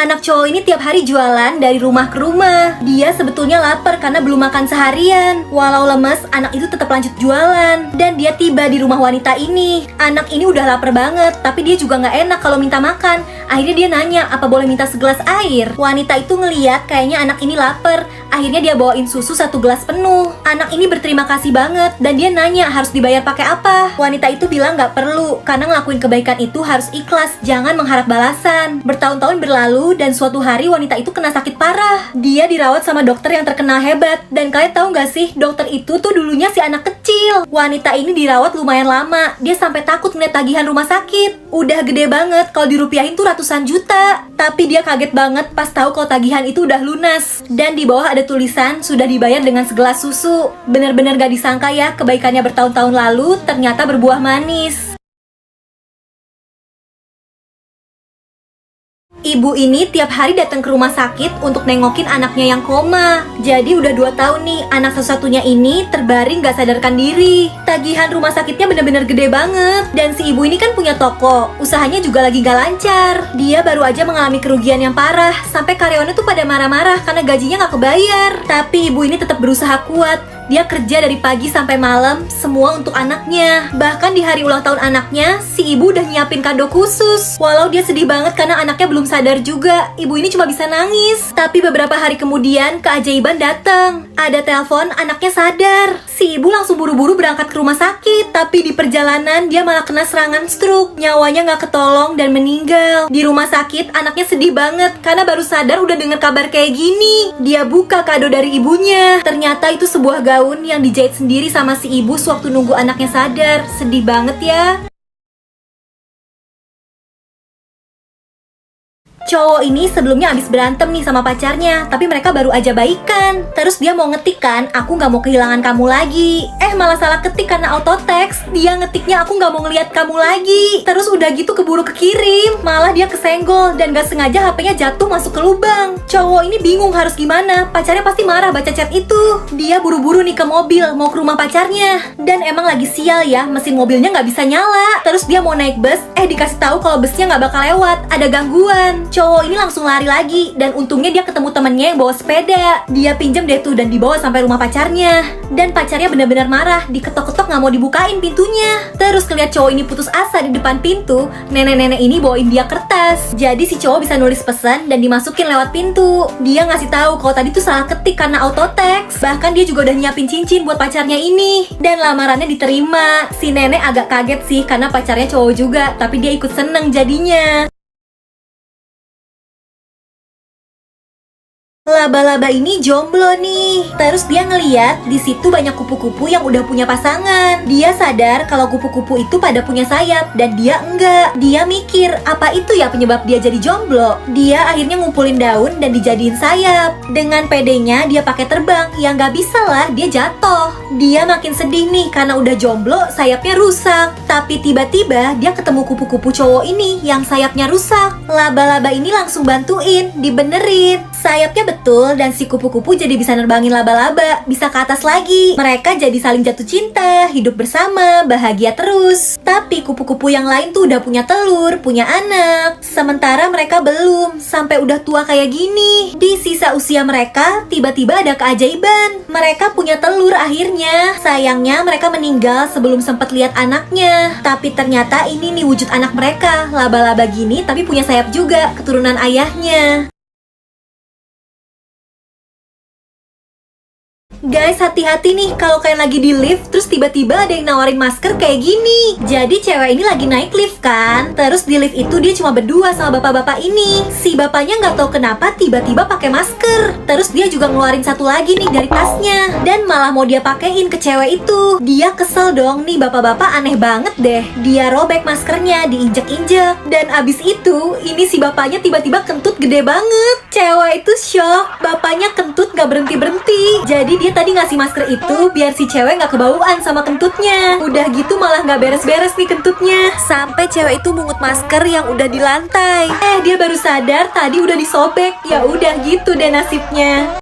Anak cowok ini tiap hari jualan dari rumah ke rumah. Dia sebetulnya lapar karena belum makan seharian. Walau lemes, anak itu tetap lanjut jualan. Dan dia tiba di rumah wanita ini. Anak ini udah lapar banget, tapi dia juga nggak enak kalau minta makan. Akhirnya dia nanya apa boleh minta segelas air. Wanita itu ngeliat kayaknya anak ini lapar. Akhirnya dia bawain susu 1 gelas penuh. Anak ini berterima kasih banget dan dia nanya harus dibayar pakai apa. Wanita itu bilang nggak perlu karena ngelakuin kebaikan itu harus ikhlas, jangan mengharap balasan. Bertahun-tahun berlalu dan suatu hari wanita itu kena sakit parah. Dia dirawat sama dokter yang terkenal hebat. Dan kalian tahu nggak sih, dokter itu tuh dulunya si anak kecil. Wanita ini dirawat lumayan lama. Dia sampai takut ngeliat tagihan rumah sakit. Udah gede banget, kalau dirupiahin tuh ratusan juta. Tapi dia kaget banget pas tahu kalau tagihan itu udah lunas. Dan di bawah ada tulisan sudah dibayar dengan segelas susu. Bener-bener gak disangka ya, kebaikannya bertahun-tahun lalu ternyata berbuah manis. Ibu ini tiap hari datang ke rumah sakit untuk nengokin anaknya yang koma. Jadi udah 2 tahun nih, anak satu-satunya ini terbaring gak sadarkan diri. Tagihan rumah sakitnya bener-bener gede banget. Dan si ibu ini kan punya toko, usahanya juga lagi gak lancar. Dia baru aja mengalami kerugian yang parah, sampai karyawannya tuh pada marah-marah karena gajinya gak kebayar. Tapi ibu ini tetap berusaha kuat. Dia kerja dari pagi sampai malam, semua untuk anaknya. Bahkan di hari ulang tahun anaknya, si ibu udah nyiapin kado khusus. Walau dia sedih banget karena anaknya belum sadar juga, ibu ini cuma bisa nangis. Tapi beberapa hari kemudian, keajaiban datang. Ada telepon, anaknya sadar. Si ibu langsung buru-buru berangkat ke rumah sakit. Tapi di perjalanan, dia malah kena serangan stroke. Nyawanya gak ketolong dan meninggal. Di rumah sakit, anaknya sedih banget karena baru sadar udah dengar kabar kayak gini. Dia buka kado dari ibunya. Ternyata itu sebuah gaun yang dijahit sendiri sama si ibu sewaktu nunggu anaknya sadar. Sedih banget ya. Cowok ini sebelumnya abis berantem nih sama pacarnya, tapi mereka baru aja baikan. Terus dia mau ngetik kan, aku gak mau kehilangan kamu lagi. Malah salah ketik karena auto text. Dia ngetiknya aku gak mau ngeliat kamu lagi. Terus udah gitu keburu kekirim. Malah dia kesenggol dan gak sengaja HP-nya jatuh masuk ke lubang. Cowok ini bingung harus gimana. Pacarnya pasti marah baca chat itu. Dia buru-buru nih ke mobil, mau ke rumah pacarnya. Dan emang lagi sial ya, mesin mobilnya gak bisa nyala. Terus dia mau naik bus, dikasih tahu kalau busnya gak bakal lewat, ada gangguan. Cowok ini langsung lari lagi dan untungnya dia ketemu temennya yang bawa sepeda. Dia pinjam deh tuh dan dibawa sampai rumah pacarnya. Dan pacarnya benar-benar marah, diketok-ketok nggak mau dibukain pintunya. Terus ngeliat cowok ini putus asa di depan pintu, nenek-nenek ini bawain dia kertas. Jadi si cowok bisa nulis pesan dan dimasukin lewat pintu. Dia ngasih tahu kalau tadi tuh salah ketik karena auto text. Bahkan dia juga udah nyiapin cincin buat pacarnya ini. Dan lamarannya diterima. Si nenek agak kaget sih karena pacarnya cowok juga, tapi dia ikut seneng jadinya. Laba-laba ini jomblo nih. Terus dia ngeliat di situ banyak kupu-kupu yang udah punya pasangan. Dia sadar kalau kupu-kupu itu pada punya sayap dan dia enggak. Dia mikir apa itu ya penyebab dia jadi jomblo. Dia akhirnya ngumpulin daun dan dijadiin sayap. Dengan pedenya dia pakai terbang. Ya nggak bisa lah, dia jatuh. Dia makin sedih nih karena udah jomblo, sayapnya rusak. Tapi tiba-tiba dia ketemu kupu-kupu cowok ini yang sayapnya rusak. Laba-laba ini langsung bantuin, dibenerin. Sayapnya betul dan si kupu-kupu jadi bisa nerbangin laba-laba, bisa ke atas lagi. Mereka jadi saling jatuh cinta, hidup bersama, bahagia terus. Tapi kupu-kupu yang lain tuh udah punya telur, punya anak. Sementara mereka belum, sampai udah tua kayak gini. Di sisa usia mereka, tiba-tiba ada keajaiban. Mereka punya telur akhirnya. Sayangnya mereka meninggal sebelum sempat lihat anaknya. Tapi ternyata ini nih wujud anak mereka, laba-laba gini tapi punya sayap juga, keturunan ayahnya. Guys, hati-hati nih kalau kalian lagi di lift terus tiba-tiba ada yang nawarin masker kayak gini. Jadi cewek ini lagi naik lift kan. Terus di lift itu dia cuma berdua sama bapak-bapak ini. Si bapaknya nggak tahu kenapa tiba-tiba pakai masker. Terus dia juga ngeluarin satu lagi nih dari tasnya dan malah mau dia pakein ke cewek itu. Dia kesel dong nih, bapak-bapak aneh banget deh. Dia robek maskernya, diinjek-injek. Dan abis itu ini si bapaknya tiba-tiba kentut gede banget. Cewek itu shock, bapaknya kentut nggak berhenti-berhenti. Jadi dia tadi ngasih masker itu biar si cewek nggak kebauan sama kentutnya. Udah gitu malah nggak beres-beres nih kentutnya. Sampai cewek itu mungut masker yang udah di lantai. Dia baru sadar tadi udah disobek. Ya udah gitu deh nasibnya.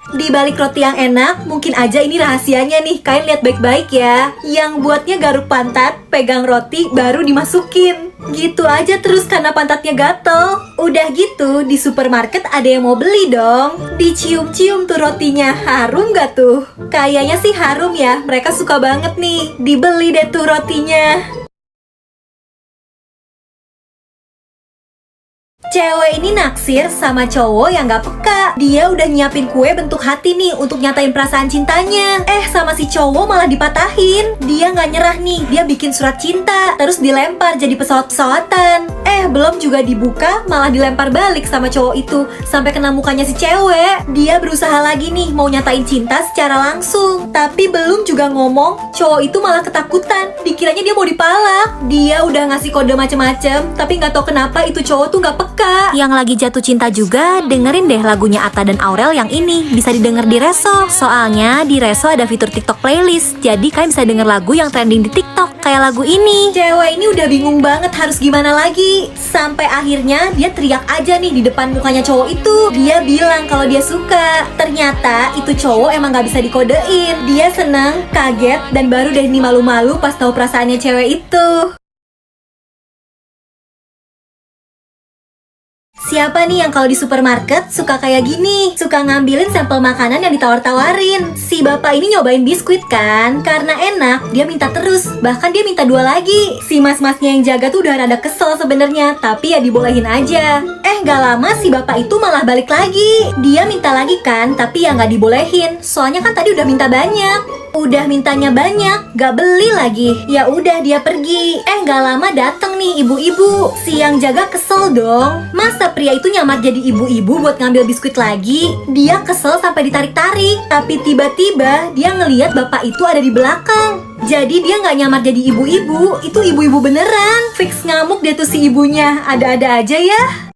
Di balik roti yang enak, mungkin aja ini rahasianya nih. Kalian lihat baik-baik ya. Yang buatnya garuk pantat, pegang roti, baru dimasukin. Gitu aja terus karena pantatnya gatel. Udah gitu, di supermarket ada yang mau beli dong. Dicium-cium tuh rotinya, harum gak tuh? Kayaknya sih harum ya, mereka suka banget nih. Dibeli deh tuh rotinya. Cewek ini naksir sama cowok yang gak peka. Dia udah nyiapin kue bentuk hati nih untuk nyatain perasaan cintanya. Sama si cowok malah dipatahin. Dia gak nyerah nih, dia bikin surat cinta, terus dilempar jadi pesawat-pesawatan. Belum juga dibuka, malah dilempar balik sama cowok itu sampai kena mukanya si cewek. Dia berusaha lagi nih mau nyatain cinta secara langsung, tapi belum juga ngomong, cowok itu malah ketakutan. Dikiranya dia mau dipalak. Dia udah ngasih kode macem-macem, tapi gak tahu kenapa itu cowok tuh gak peka. Yang lagi jatuh cinta juga, dengerin deh lagunya Atta dan Aurel yang ini. Bisa didengar di Reso. Soalnya di Reso ada fitur TikTok playlist. Jadi kalian bisa denger lagu yang trending di TikTok, kayak lagu ini. Cewek ini udah bingung banget harus gimana lagi. Sampai akhirnya dia teriak aja nih di depan mukanya cowok itu. Dia bilang kalau dia suka. Ternyata itu cowok emang gak bisa dikodein. Dia seneng, kaget, dan baru deh nih malu-malu pas tahu perasaannya cewek itu. Siapa nih yang kalau di supermarket suka kayak gini? Suka ngambilin sampel makanan yang ditawar-tawarin. Si bapak ini nyobain biskuit kan? Karena enak, dia minta terus. Bahkan dia minta 2 lagi. Si mas-masnya yang jaga tuh udah rada kesel sebenarnya, tapi ya dibolehin aja. Gak lama si bapak itu malah balik lagi. Dia minta lagi kan, tapi ya gak dibolehin. Soalnya kan tadi udah minta banyak. Udah mintanya banyak, gak beli lagi. Ya udah dia pergi. Gak lama dateng nih ibu-ibu. Si yang jaga kesel dong. Masa pria itu nyamar jadi ibu-ibu buat ngambil biskuit lagi? Dia kesel sampai ditarik-tarik. Tapi tiba-tiba dia ngeliat bapak itu ada di belakang. Jadi dia gak nyamar jadi ibu-ibu. Itu ibu-ibu beneran. Fix ngamuk dia tuh si ibunya. Ada-ada aja ya.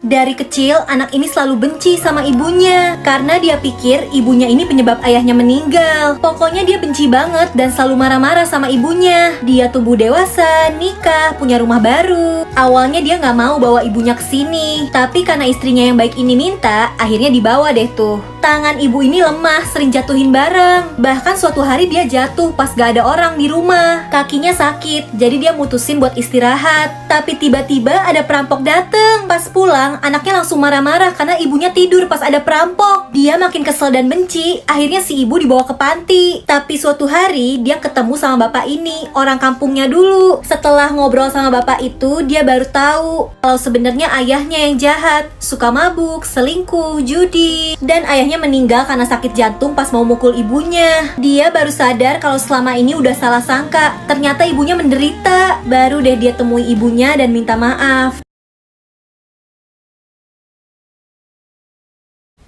Dari kecil, anak ini selalu benci sama ibunya karena dia pikir ibunya ini penyebab ayahnya meninggal. Pokoknya dia benci banget dan selalu marah-marah sama ibunya. Dia tumbuh dewasa, nikah, punya rumah baru. Awalnya dia nggak mau bawa ibunya ke sini, tapi karena istrinya yang baik ini minta, akhirnya dibawa deh tuh. Tangan ibu ini lemah, sering jatuhin barang. Bahkan suatu hari dia jatuh pas gak ada orang di rumah. Kakinya sakit, jadi dia mutusin buat istirahat. Tapi tiba-tiba ada perampok dateng. Pas pulang, anaknya langsung marah-marah karena ibunya tidur pas ada perampok. Dia makin kesel dan benci. Akhirnya si ibu dibawa ke panti. Tapi suatu hari dia ketemu sama bapak ini, orang kampungnya dulu. Setelah ngobrol sama bapak itu, dia baru tahu kalau sebenarnya ayahnya yang jahat, suka mabuk, selingkuh, judi, dan ayahnya meninggal karena sakit jantung pas mau mukul ibunya. Dia baru sadar kalau selama ini udah salah sangka. Ternyata ibunya menderita. Baru deh dia temui ibunya dan minta maaf.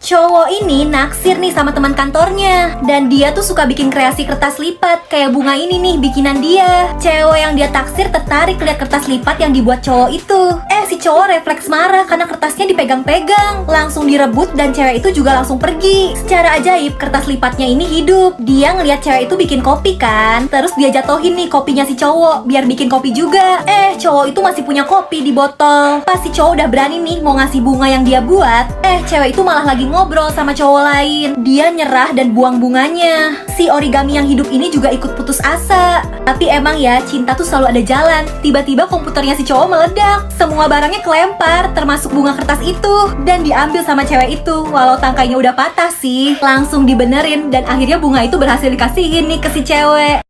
Cowok ini naksir nih sama teman kantornya. Dan dia tuh suka bikin kreasi kertas lipat. Kayak bunga ini nih bikinan dia. Cewek yang dia taksir tertarik lihat kertas lipat yang dibuat cowok itu. Si cowok refleks marah karena kertasnya dipegang-pegang. Langsung direbut dan cewek itu juga langsung pergi. Secara ajaib kertas lipatnya ini hidup. Dia ngeliat cewek itu bikin kopi kan. Terus dia jatohin nih kopinya si cowok biar bikin kopi juga. Cowok itu masih punya kopi di botol. Pas si cowok udah berani nih mau ngasih bunga yang dia buat, cewek itu malah lagi ngobrol sama cowok lain. Dia nyerah dan buang bunganya. Si origami yang hidup ini juga ikut putus asa. Tapi emang ya, cinta tuh selalu ada jalan. Tiba-tiba komputernya si cowok meledak. Semua barangnya kelempar, termasuk bunga kertas itu. Dan diambil sama cewek itu. Walau tangkainya udah patah sih, langsung dibenerin. Dan akhirnya bunga itu berhasil dikasihin nih ke si cewek.